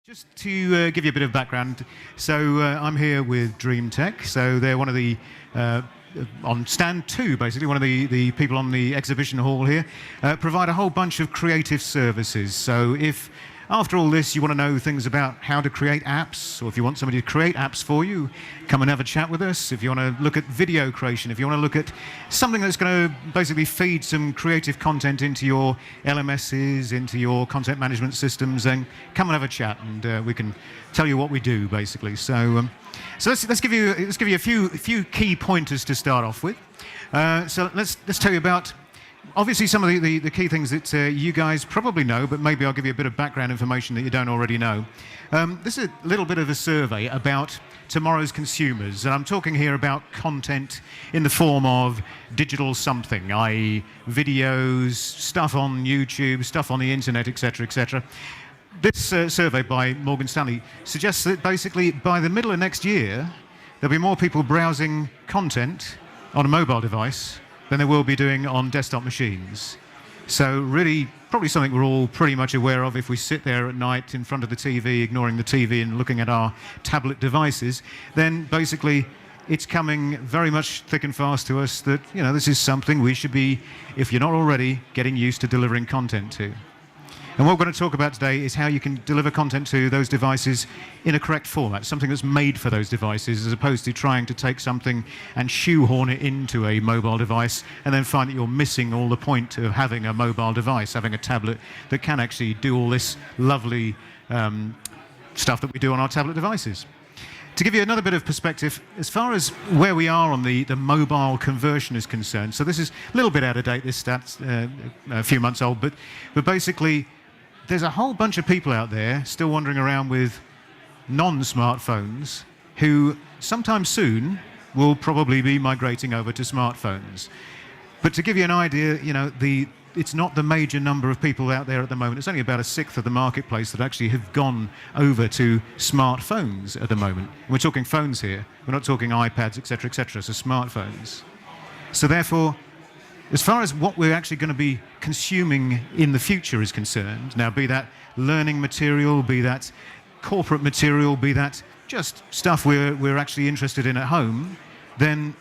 Just to give you a bit of background, so I'm here with Dreamtek. So they're one of the, on stand 2 basically, one of the people on the exhibition hall here, provide a whole bunch of creative services. So if after all this you want to know things about how to create apps, or if you want somebody to create apps for you, come and have a chat with us. If you want to look at video creation, if you want to look at something that's going to basically feed some creative content into your LMSs, into your content management systems, then come and have a chat, and we can tell you what we do basically. So let's give you a few key pointers to start off with. So let's tell you about obviously some of the key things that you guys probably know, but maybe I'll give you a bit of background information that you don't already know. This is a little bit of a survey about tomorrow's consumers, and I'm talking here about content in the form of digital something, i.e. videos, stuff on YouTube, stuff on the internet, etc., etc. This survey by Morgan Stanley suggests that basically by the middle of next year, there'll be more people browsing content on a mobile device than they will be doing on desktop machines. So really, probably something we're all pretty much aware of if we sit there at night in front of the TV, ignoring the TV and looking at our tablet devices, then basically it's coming very much thick and fast to us that, you know, this is something we should be, if you're not already, getting used to delivering content to. And what we're going to talk about today is how you can deliver content to those devices in a correct format, something that's made for those devices, as opposed to trying to take something and shoehorn it into a mobile device and then find that you're missing all the point of having a mobile device, having a tablet that can actually do all this lovely stuff that we do on our tablet devices. To give you another bit of perspective, as far as where we are on the mobile conversion is concerned, so this is a little bit out of date, this stat's a few months old, but basically there's a whole bunch of people out there still wandering around with non-smartphones who sometime soon will probably be migrating over to smartphones. But to give you an idea, you know, it's not the major number of people out there at the moment. It's only about 1/6 of the marketplace that actually have gone over to smartphones at the moment. And we're talking phones here. We're not talking iPads, etc., etc., so smartphones. So therefore, as far as what we're actually going to be consuming in the future is concerned, now be that learning material, be that corporate material, be that just stuff we're actually interested in at home, then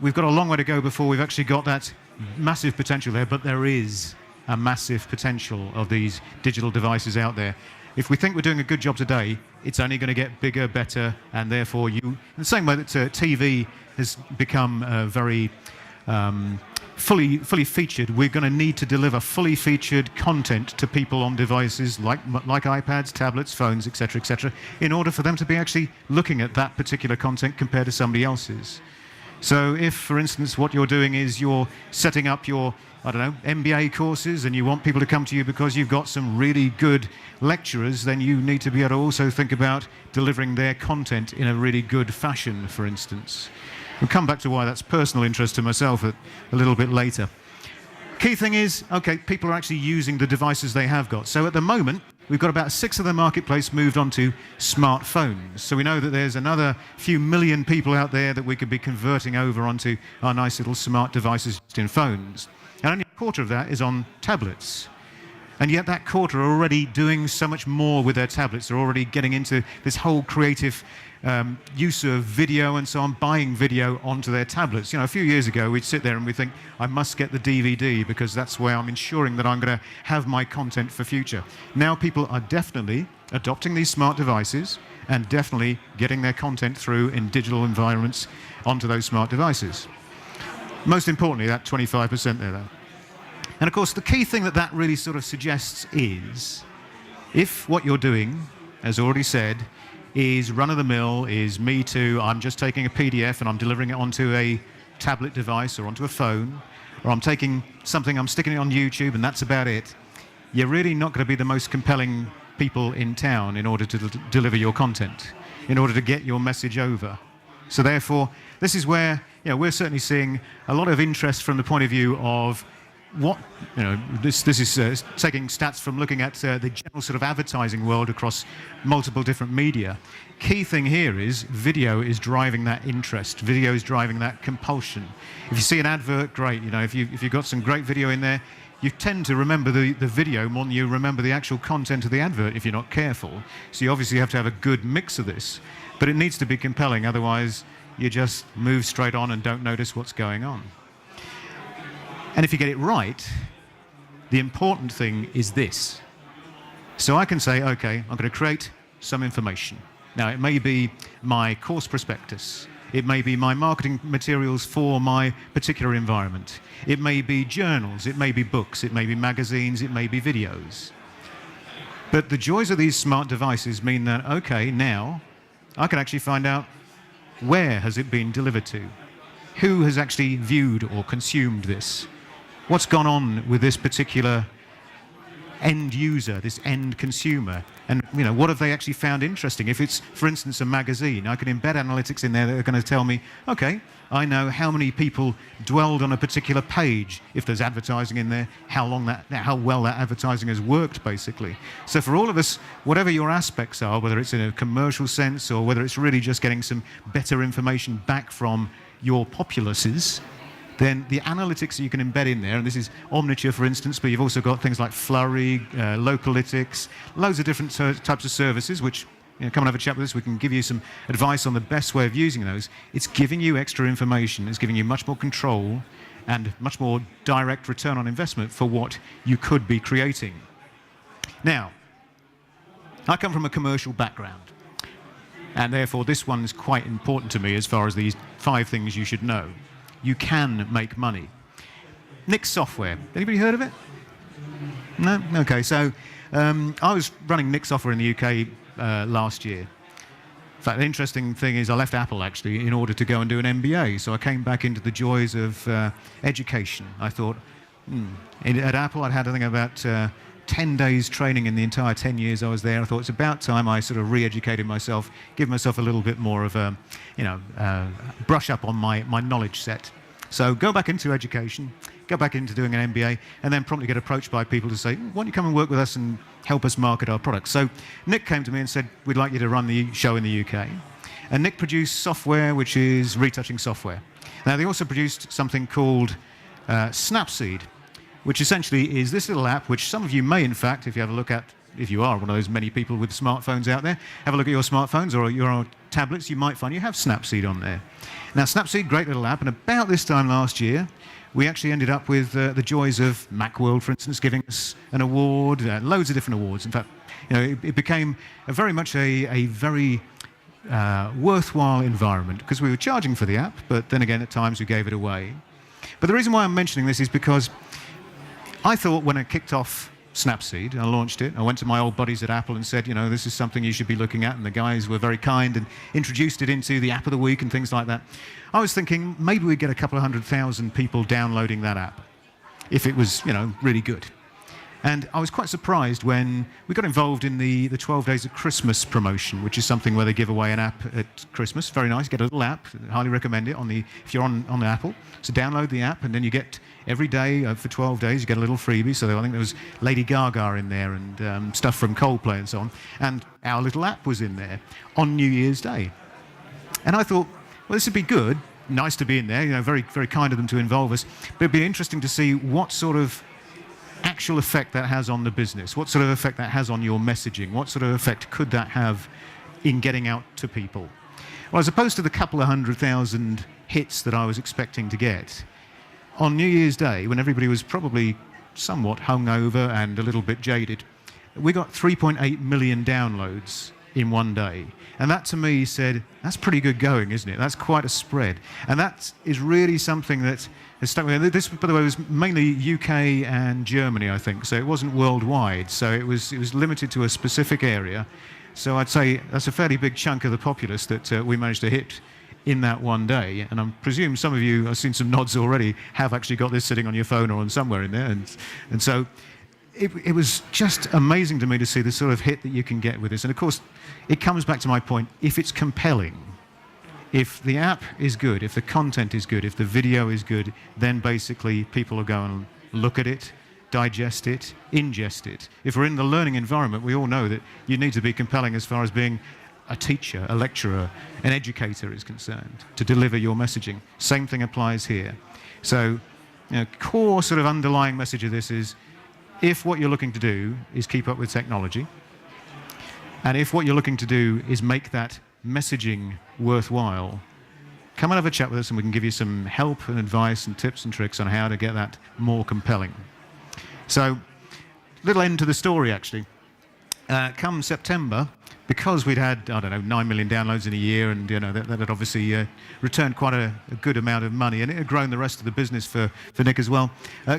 we've got a long way to go before we've actually got that massive potential there, but there is a massive potential of these digital devices out there. If we think we're doing a good job today, it's only going to get bigger, better, and therefore in the same way that TV has become very fully featured, we're going to need to deliver fully featured content to people on devices like iPads, tablets, phones, etc., etc., in order for them to be actually looking at that particular content compared to somebody else's. So if, for instance, what you're doing is you're setting up your, I don't know, MBA courses, and you want people to come to you because you've got some really good lecturers, then you need to be able to also think about delivering their content in a really good fashion, for instance. We'll come back to why that's personal interest to myself a little bit later. Key thing is, okay, people are actually using the devices they have got. So at the moment, we've got about 1/6 of the marketplace moved on to smartphones. So we know that there's another few million people out there that we could be converting over onto our nice little smart devices in phones. And only 1/4 of that is on tablets. And yet that 1/4 are already doing so much more with their tablets. They're already getting into this whole creative use of video and so on, buying video onto their tablets. You know, a few years ago, we'd sit there and we'd think, I must get the DVD because that's where I'm ensuring that I'm going to have my content for future. Now people are definitely adopting these smart devices and definitely getting their content through in digital environments onto those smart devices. Most importantly, that 25% there, though. And of course, the key thing that really sort of suggests is, if what you're doing, as already said, is run-of-the-mill, is me too, I'm just taking a PDF and I'm delivering it onto a tablet device or onto a phone, or I'm taking something, I'm sticking it on YouTube and that's about it, you're really not going to be the most compelling people in town in order to deliver your content, in order to get your message over. So therefore, this is where, you know, we're certainly seeing a lot of interest from the point of view of what, this is taking stats from looking at the general sort of advertising world across multiple different media. Key thing here is video is driving that interest. Video is driving that compulsion. If you see an advert, great. If you've got some great video in there, you tend to remember the video more than you remember the actual content of the advert if you're not careful. So you obviously have to have a good mix of this. But it needs to be compelling, otherwise you just move straight on and don't notice what's going on. And if you get it right, the important thing is this. So I can say, okay, I'm going to create some information. Now, it may be my course prospectus. It may be my marketing materials for my particular environment. It may be journals. It may be books. It may be magazines. It may be videos. But the joys of these smart devices mean that, okay, now I can actually find out where has it been delivered to? Who has actually viewed or consumed this? What's gone on with this particular end user, this end consumer? And what have they actually found interesting? If it's, for instance, a magazine, I can embed analytics in there that are going to tell me, okay, I know how many people dwelled on a particular page. If there's advertising in there, how well that advertising has worked, basically. So for all of us, whatever your aspects are, whether it's in a commercial sense or whether it's really just getting some better information back from your populaces, then the analytics that you can embed in there, and this is Omniture, for instance, but you've also got things like Flurry, Localytics, loads of different types of services, which, come and have a chat with us. We can give you some advice on the best way of using those. It's giving you extra information. It's giving you much more control and much more direct return on investment for what you could be creating. Now, I come from a commercial background, and therefore this one is quite important to me as far as these 5 things you should know. You can make money. Nix Software. Anybody heard of it? No? Okay, so I was running Nix Software in the UK last year. In fact, the interesting thing is I left Apple, actually, in order to go and do an MBA. So I came back into the joys of education. I thought, at Apple, I'd had, I think, about 10 days training in the entire 10 years I was there. I thought it's about time I sort of re-educated myself, give myself a little bit more of a, brush up on my knowledge set. So go back into education, go back into doing an MBA, and then promptly get approached by people to say, why don't you come and work with us and help us market our products? So Nick came to me and said, we'd like you to run the show in the UK. And Nick produced software, which is retouching software. Now, they also produced something called Snapseed, which essentially is this little app, which some of you may, in fact, if you have a look at, if you are one of those many people with smartphones out there, have a look at your smartphones or your tablets, you might find you have Snapseed on there. Now, Snapseed, great little app, and about this time last year, we actually ended up with the joys of Macworld, for instance, giving us an award, loads of different awards. In fact, it became very much a very worthwhile environment because we were charging for the app, but then again, at times we gave it away. But the reason why I'm mentioning this is because I thought when I kicked off Snapseed, I launched it, I went to my old buddies at Apple and said, this is something you should be looking at, and the guys were very kind and introduced it into the app of the week and things like that. I was thinking maybe we'd get a couple of 100,000 people downloading that app if it was, really good. And I was quite surprised when we got involved in the 12 Days of Christmas promotion, which is something where they give away an app at Christmas. Very nice. Get a little app. Highly recommend it if you're on the Apple. So download the app, and then you get every day for 12 days, you get a little freebie. So I think there was Lady Gaga in there and stuff from Coldplay and so on. And our little app was in there on New Year's Day. And I thought, well, this would be good. Nice to be in there. Very, very kind of them to involve us. But it'd be interesting to see what sort of actual effect that has on the business, what sort of effect that has on your messaging, what sort of effect could that have in getting out to people. Well, as opposed to the couple of 100,000 hits that I was expecting to get, on New Year's Day, when everybody was probably somewhat hungover and a little bit jaded, we got 3.8 million downloads in one day. And that to me said, that's pretty good going, isn't it? That's quite a spread. And that is really something that has stuck with me. This, by the way, was mainly UK and Germany, I think, so it wasn't worldwide. So it was limited to a specific area. So I'd say that's a fairly big chunk of the populace that we managed to hit in that one day. And I presume some of you, I've seen some nods already, have actually got this sitting on your phone or on somewhere in there. And so it was just amazing to me to see the sort of hit that you can get with this. And of course, it comes back to my point, if it's compelling, if the app is good, if the content is good, if the video is good, then basically people are going look at it, digest it, ingest it. If we're in the learning environment, we all know that you need to be compelling as far as being a teacher, a lecturer, an educator is concerned, to deliver your messaging. Same thing applies here. So, core sort of underlying message of this is, if what you're looking to do is keep up with technology, and if what you're looking to do is make that messaging worthwhile, come and have a chat with us and we can give you some help and advice and tips and tricks on how to get that more compelling. So, little end to the story actually. Come September, because we'd had, 9 million downloads in a year, and that had obviously returned quite a good amount of money, and it had grown the rest of the business for Nick as well.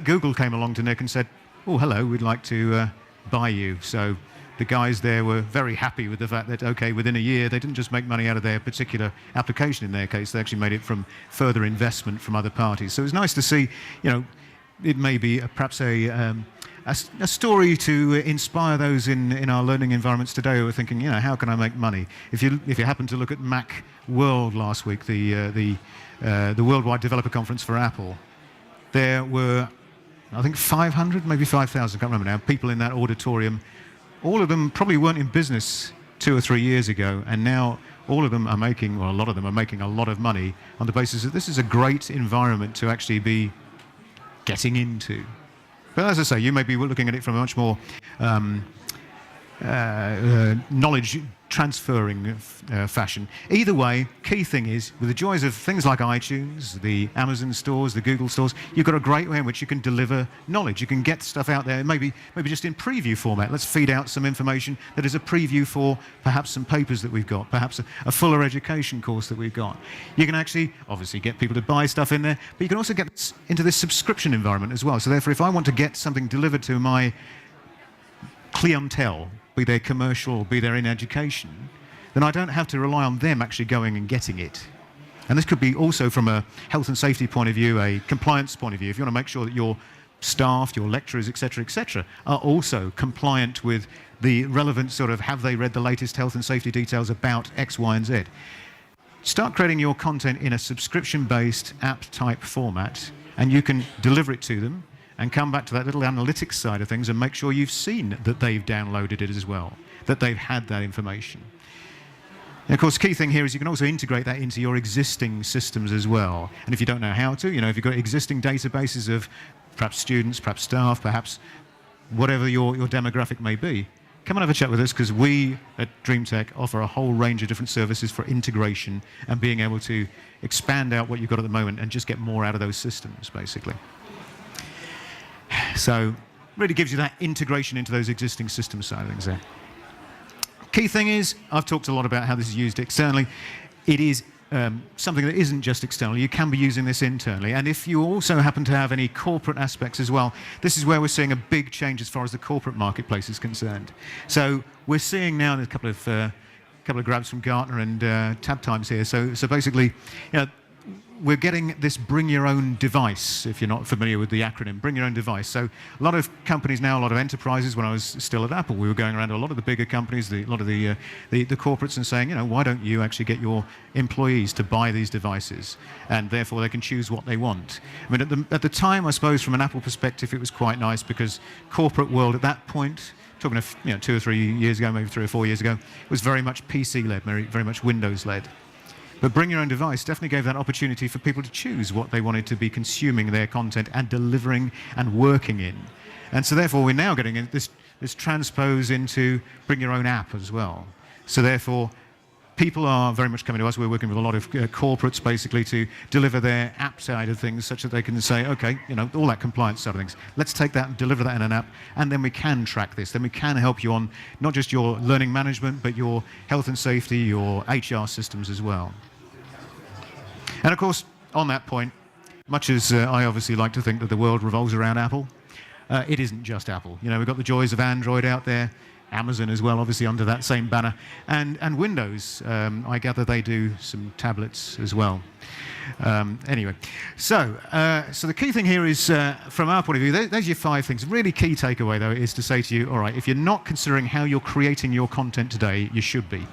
Google came along to Nick and said, oh, hello, we'd like to buy you. So the guys there were very happy with the fact that, okay, within a year, they didn't just make money out of their particular application in their case, they actually made it from further investment from other parties. So it was nice to see, it may be perhaps a story to inspire those in our learning environments today who are thinking, how can I make money? If you happen to look at Mac World last week, the Worldwide Developer Conference for Apple, there were, I think, 500, maybe 5,000, I can't remember now, people in that auditorium. All of them probably weren't in business 2 or 3 years ago, and now all of them are making, or a lot of them are making a lot of money on the basis that this is a great environment to actually be getting into. But as I say, you may be looking at it from a much more knowledge transferring fashion. Either way, key thing is, with the joys of things like iTunes, the Amazon stores, the Google stores, you've got a great way in which you can deliver knowledge. You can get stuff out there, maybe just in preview format. Let's feed out some information that is a preview for perhaps some papers that we've got, perhaps a fuller education course that we've got. You can actually, obviously, get people to buy stuff in there, but you can also get into this subscription environment as well. So therefore, if I want to get something delivered to my clientele, be they commercial, be they in education, then I don't have to rely on them actually going and getting it. And this could be also from a health and safety point of view, a compliance point of view. If you want to make sure that your staff, your lecturers, etc., are also compliant with the relevant sort of, have they read the latest health and safety details about X, Y, and Z. Start creating your content in a subscription-based app-type format, and you can deliver it to them, and come back to that little analytics side of things and make sure you've seen that they've downloaded it as well, that they've had that information. And of course, key thing here is you can also integrate that into your existing systems as well. And if you don't know how to, if you've got existing databases of perhaps students, perhaps staff, perhaps whatever your demographic may be, come and have a chat with us, because we at Dreamtek offer a whole range of different services for integration and being able to expand out what you've got at the moment and just get more out of those systems, basically. So really gives you that integration into those existing system side of things there. Key thing is, I've talked a lot about how this is used externally. It is something that isn't just external. You can be using this internally. And if you also happen to have any corporate aspects as well, this is where we're seeing a big change as far as the corporate marketplace is concerned. So we're seeing now, there's a couple of grabs from Gartner and Tab Times here. So basically, we're getting this bring your own device, if you're not familiar with the acronym, bring your own device. So a lot of companies now, a lot of enterprises, when I was still at Apple, we were going around to a lot of the bigger companies, a lot of the corporates, and saying, why don't you actually get your employees to buy these devices? And therefore they can choose what they want. I mean, at the time, I suppose, from an Apple perspective, it was quite nice, because corporate world at that point, talking of 2 or 3 years ago, maybe 3 or 4 years ago, was very much PC-led, very much Windows-led. But bring your own device definitely gave that opportunity for people to choose what they wanted to be consuming their content and delivering and working in. And so therefore we're now getting this transpose into bring your own app as well. So therefore people are very much coming to us. We're working with a lot of corporates basically to deliver their app side of things, such that they can say, okay, all that compliance side of things, let's take that and deliver that in an app, and then we can track this. Then we can help you on not just your learning management, but your health and safety, your HR systems as well. And of course, on that point, much as I obviously like to think that the world revolves around Apple, it isn't just Apple. We've got the joys of Android out there, Amazon as well, obviously under that same banner, and Windows. I gather they do some tablets as well. Anyway, so the key thing here is, from our point of view, there's your 5 things. Really key takeaway, though, is to say to you, all right, if you're not considering how you're creating your content today, you should be.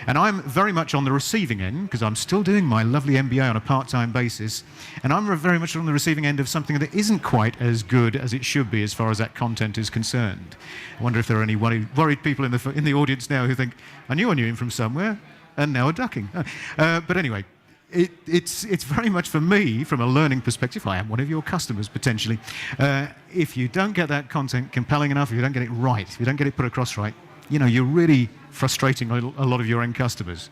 And I'm very much on the receiving end, because I'm still doing my lovely MBA on a part-time basis, and I'm very much on the receiving end of something that isn't quite as good as it should be as far as that content is concerned. I wonder if there are any worried people in the audience now who think, I knew him from somewhere, and now are ducking. But anyway, it's very much for me, from a learning perspective, I am one of your customers potentially. If you don't get that content compelling enough, if you don't get it right, if you don't get it put across right, you're really frustrating a lot of your end customers.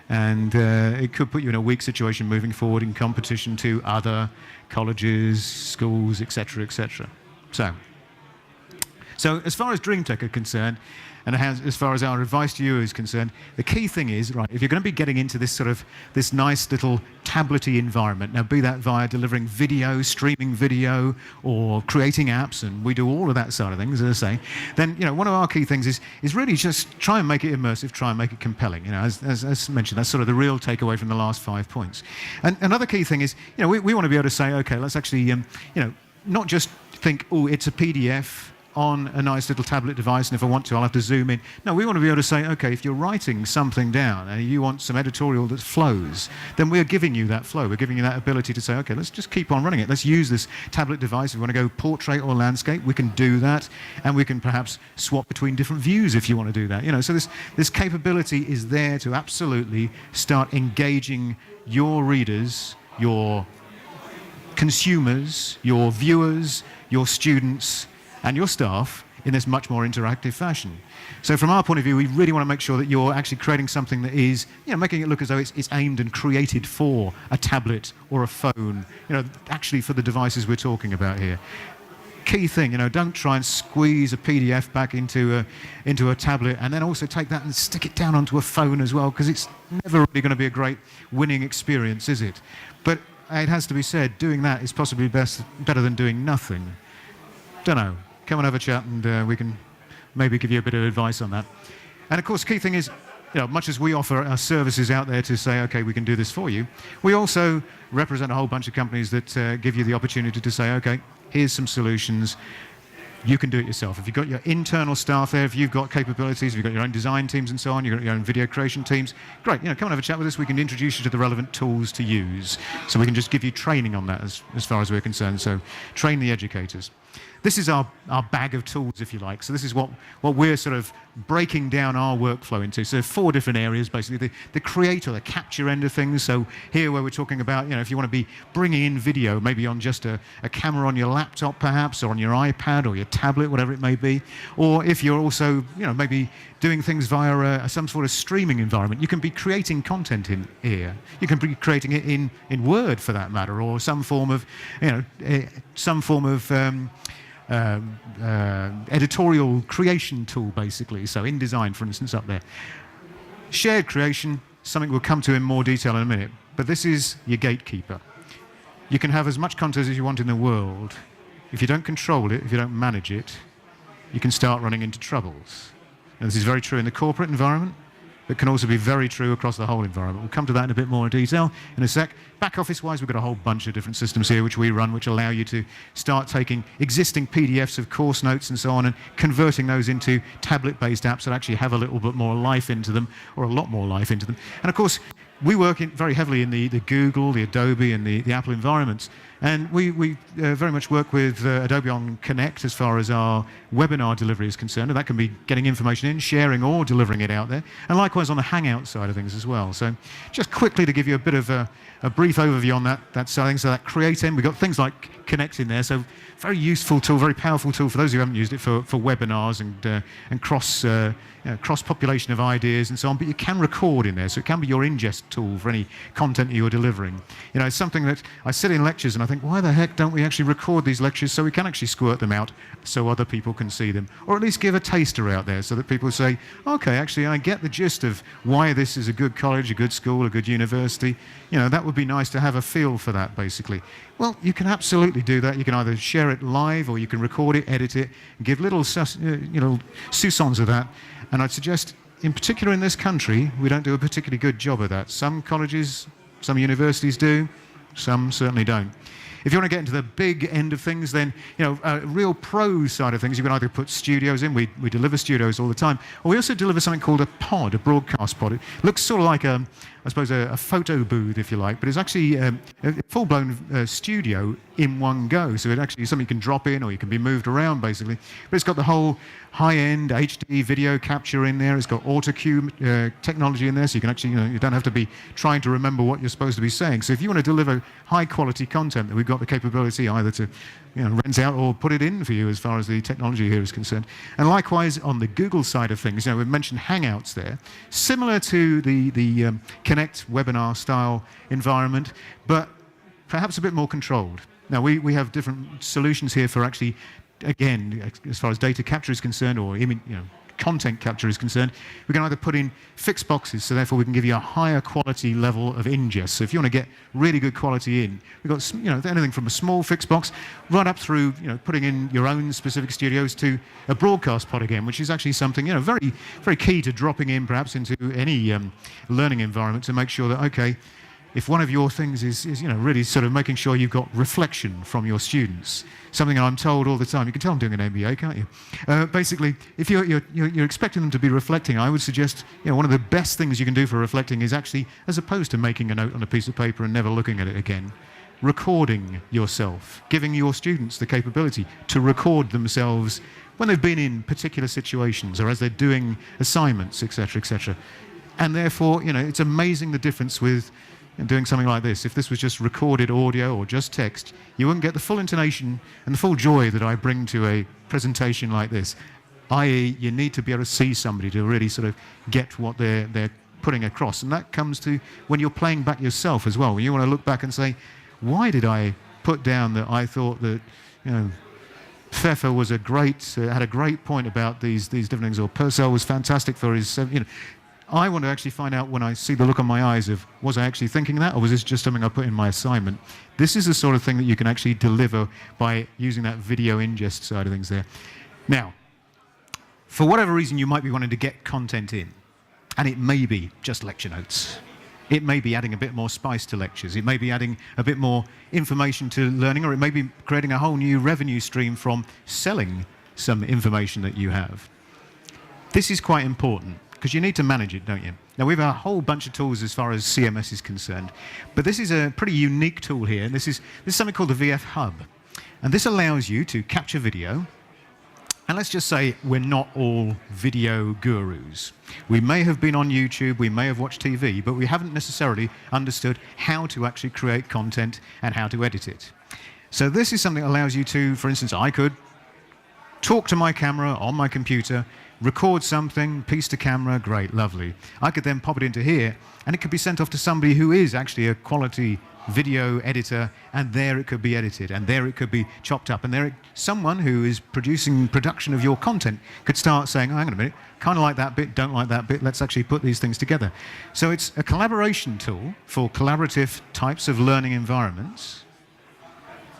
And it could put you in a weak situation moving forward in competition to other colleges, schools, etc., etc. So as far as Dreamtek are concerned, and as far as our advice to you is concerned, the key thing is, right, if you're going to be getting into this nice little tablet-y environment, now be that via delivering video, streaming video, or creating apps, and we do all of that side of things, as I say, then one of our key things is really just try and make it immersive, try and make it compelling. As mentioned, that's sort of the real takeaway from the last 5 points. And another key thing is, we want to be able to say, okay, let's actually, not just think, oh, it's a PDF on a nice little tablet device, and if I want to, I'll have to zoom in. No, we want to be able to say, okay, if you're writing something down and you want some editorial that flows, then we're giving you that flow. We're giving you that ability to say, okay, let's just keep on running it. Let's use this tablet device. If you want to go portrait or landscape, we can do that, and we can perhaps swap between different views if you want to do that. So this capability is there to absolutely start engaging your readers, your consumers, your viewers, your students, and your staff in this much more interactive fashion. So from our point of view, we really want to make sure that you're actually creating something that is, making it look as though it's aimed and created for a tablet or a phone, actually for the devices we're talking about here. Key thing, don't try and squeeze a PDF back into a tablet and then also take that and stick it down onto a phone as well, because it's never really going to be a great winning experience, is it? But it has to be said, doing that is possibly better than doing nothing. Don't know. Come and have a chat, and we can maybe give you a bit of advice on that. And of course, key thing is, much as we offer our services out there to say, okay, we can do this for you, we also represent a whole bunch of companies that give you the opportunity to say, okay, here's some solutions. You can do it yourself. If you've got your internal staff there, if you've got capabilities, if you've got your own design teams and so on, you've got your own video creation teams, great, come and have a chat with us. We can introduce you to the relevant tools to use. So we can just give you training on that as far as we're concerned. So train the educators. This is our bag of tools, if you like. So this is what we're sort of breaking down our workflow into. So 4 different areas, basically. The create or the capture end of things. So here where we're talking about, if you want to be bringing in video, maybe on just a camera on your laptop perhaps, or on your iPad or your tablet, whatever it may be. Or if you're also, maybe doing things via some sort of streaming environment, you can be creating content in here. You can be creating it in Word, for that matter, or some form of, editorial creation tool, basically. So InDesign, for instance, up there. Shared creation, something we'll come to in more detail in a minute, but this is your gatekeeper. You can have as much content as you want in the world. If you don't control it, if you don't manage it, you can start running into troubles. And this is very true in the corporate environment, but can also be very true across the whole environment. We'll come to that in a bit more detail in a sec. Back office-wise, we've got a whole bunch of different systems here which we run, which allow you to start taking existing PDFs of course notes and so on and converting those into tablet-based apps that actually have a little bit more life into them, or a lot more life into them. And of course, we work very heavily in the Google, the Adobe, and the Apple environments. And we very much work with Adobe on Connect as far as our webinar delivery is concerned. And that can be getting information in, sharing, or delivering it out there. And likewise on the Hangout side of things as well. So just quickly to give you a bit of a brief overview on that side of things. So that Create end, we've got things like Connect in there. So very useful tool, very powerful tool for those who haven't used it for webinars and cross-population of ideas and so on. But you can record in there, so it can be your ingest tool for any content that you're delivering. It's something that I sit in lectures and I think, why the heck don't we actually record these lectures so we can actually squirt them out so other people can see them? Or at least give a taster out there so that people say, okay, actually I get the gist of why this is a good college, a good school, a good university. That would be nice to have a feel for that, basically. Well, you can absolutely do that. You can either share it live or you can record it, edit it, and give little sousons of that. And I'd suggest, in particular in this country, we don't do a particularly good job of that. Some colleges, some universities do, some certainly don't. If you want to get into the big end of things, then real pro side of things, you can either put studios in. We deliver studios all the time, or we also deliver something called a pod, a broadcast pod. It looks sort of like I suppose a photo booth, if you like, but it's actually a full-blown studio in one go. So it actually is something you can drop in, or you can be moved around, basically. But it's got the whole high-end HD video capture in there. It's got auto-cue technology in there, so you can actually, you don't have to be trying to remember what you're supposed to be saying. So if you want to deliver high-quality content, that we've got the capability either to rent out or put it in for you as far as the technology here is concerned. And likewise, on the Google side of things, we've mentioned Hangouts there, similar to the Connect webinar style environment, but perhaps a bit more controlled. Now, we have different solutions here for actually, again, as far as data capture is concerned, or content capture is concerned, we can either put in fixed boxes, so therefore we can give you a higher quality level of ingest. So if you want to get really good quality in, we've got anything from a small fixed box right up through putting in your own specific studios to a broadcast pod again, which is actually something very, very key to dropping in perhaps into any learning environment to make sure that, okay, if one of your things is really sort of making sure you've got reflection from your students, something I'm told all the time. You can tell I'm doing an MBA, can't you? Basically, if you're expecting them to be reflecting, I would suggest one of the best things you can do for reflecting is actually, as opposed to making a note on a piece of paper and never looking at it again, recording yourself, giving your students the capability to record themselves when they've been in particular situations or as they're doing assignments, etc., etc. And therefore, it's amazing the difference with doing something like this. If this was just recorded audio or just text, you wouldn't get the full intonation and the full joy that I bring to a presentation like this. I.e., you need to be able to see somebody to really sort of get what they're putting across. And that comes to when you're playing back yourself as well. When you want to look back and say, why did I put down that I thought that, Pfeffer was had a great point about these different things, or Purcell was fantastic for his, I want to actually find out when I see the look on my eyes of, was I actually thinking that, or was this just something I put in my assignment? This is the sort of thing that you can actually deliver by using that video ingest side of things there. Now, for whatever reason, you might be wanting to get content in, and it may be just lecture notes. It may be adding a bit more spice to lectures. It may be adding a bit more information to learning, or it may be creating a whole new revenue stream from selling some information that you have. This is quite important, because you need to manage it, don't you? Now, we have a whole bunch of tools as far as CMS is concerned, but this is a pretty unique tool here. This is something called the VF Hub, and this allows you to capture video. And let's just say we're not all video gurus. We may have been on YouTube, we may have watched TV, but we haven't necessarily understood how to actually create content and how to edit it. So this is something that allows you to, for instance, I could talk to my camera on my computer, record something, piece to camera, great, lovely. I could then pop it into here, and it could be sent off to somebody who is actually a quality video editor, and there it could be edited, and there it could be chopped up, and there someone who is production of your content could start saying, oh, hang on a minute, kind of like that bit, don't like that bit, let's actually put these things together. So it's a collaboration tool for collaborative types of learning environments,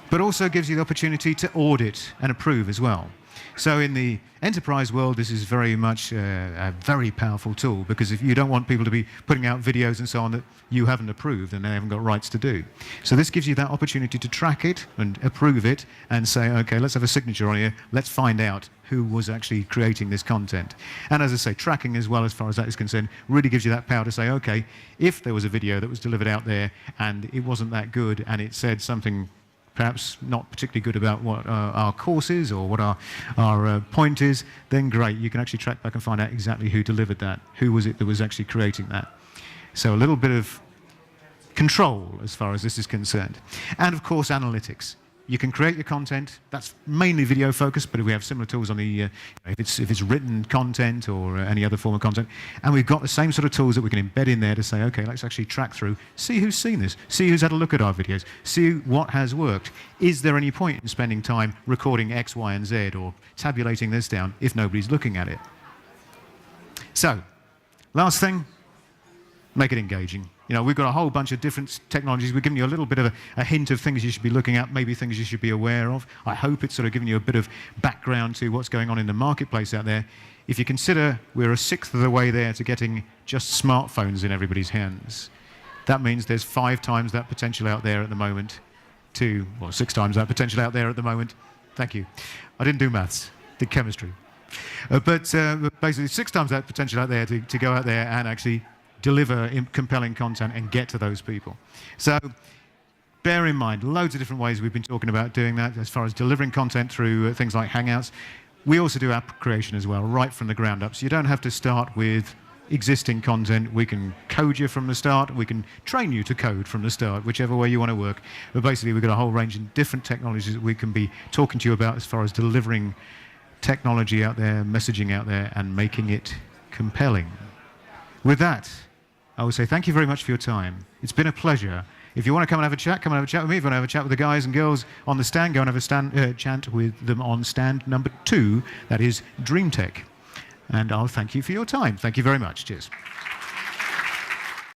but also gives you the opportunity to audit and approve as well. So in the enterprise world, this is very much a very powerful tool, because if you don't want people to be putting out videos and so on that you haven't approved and they haven't got rights to do. So this gives you that opportunity to track it and approve it and say, okay, let's have a signature on here. Let's find out who was actually creating this content. And as I say, tracking as well, as far as that is concerned, really gives you that power to say, okay, if there was a video that was delivered out there and it wasn't that good and it said something perhaps not particularly good about what our course is or what our point is, then great, you can actually track back and find out exactly who delivered that, who was it that was actually creating that. So a little bit of control as far as this is concerned. And of course, analytics. You can create your content. That's mainly video focused, but we have similar tools on the, if it's written content or any other form of content. And we've got the same sort of tools that we can embed in there to say, okay, let's actually track through, see who's seen this, see who's had a look at our videos, see what has worked. Is there any point in spending time recording X, Y, and Z or tabulating this down if nobody's looking at it? So, last thing, make it engaging. We've got a whole bunch of different technologies. We've given you a little bit of a hint of things you should be looking at, maybe things you should be aware of. I hope it's sort of given you a bit of background to what's going on in the marketplace out there. If you consider we're a sixth of the way there to getting just smartphones in everybody's hands, that means there's 5 times that potential out there at the moment to, well, 6 times that potential out there at the moment. Thank you. I didn't do maths, did chemistry. But basically 6 times that potential out there to go out there and actually deliver compelling content and get to those people. So bear in mind, loads of different ways we've been talking about doing that as far as delivering content through things like Hangouts. We also do app creation as well, right from the ground up. So you don't have to start with existing content. We can code you from the start. We can train you to code from the start, whichever way you want to work. But basically, we've got a whole range of different technologies that we can be talking to you about as far as delivering technology out there, messaging out there, and making it compelling. With that, I will say thank you very much for your time. It's been a pleasure. If you want to come and have a chat, come and have a chat with me. If you want to have a chat with the guys and girls on the stand, go and have a chat with them on stand number 2. That is Dreamtek. And I'll thank you for your time. Thank you very much. Cheers.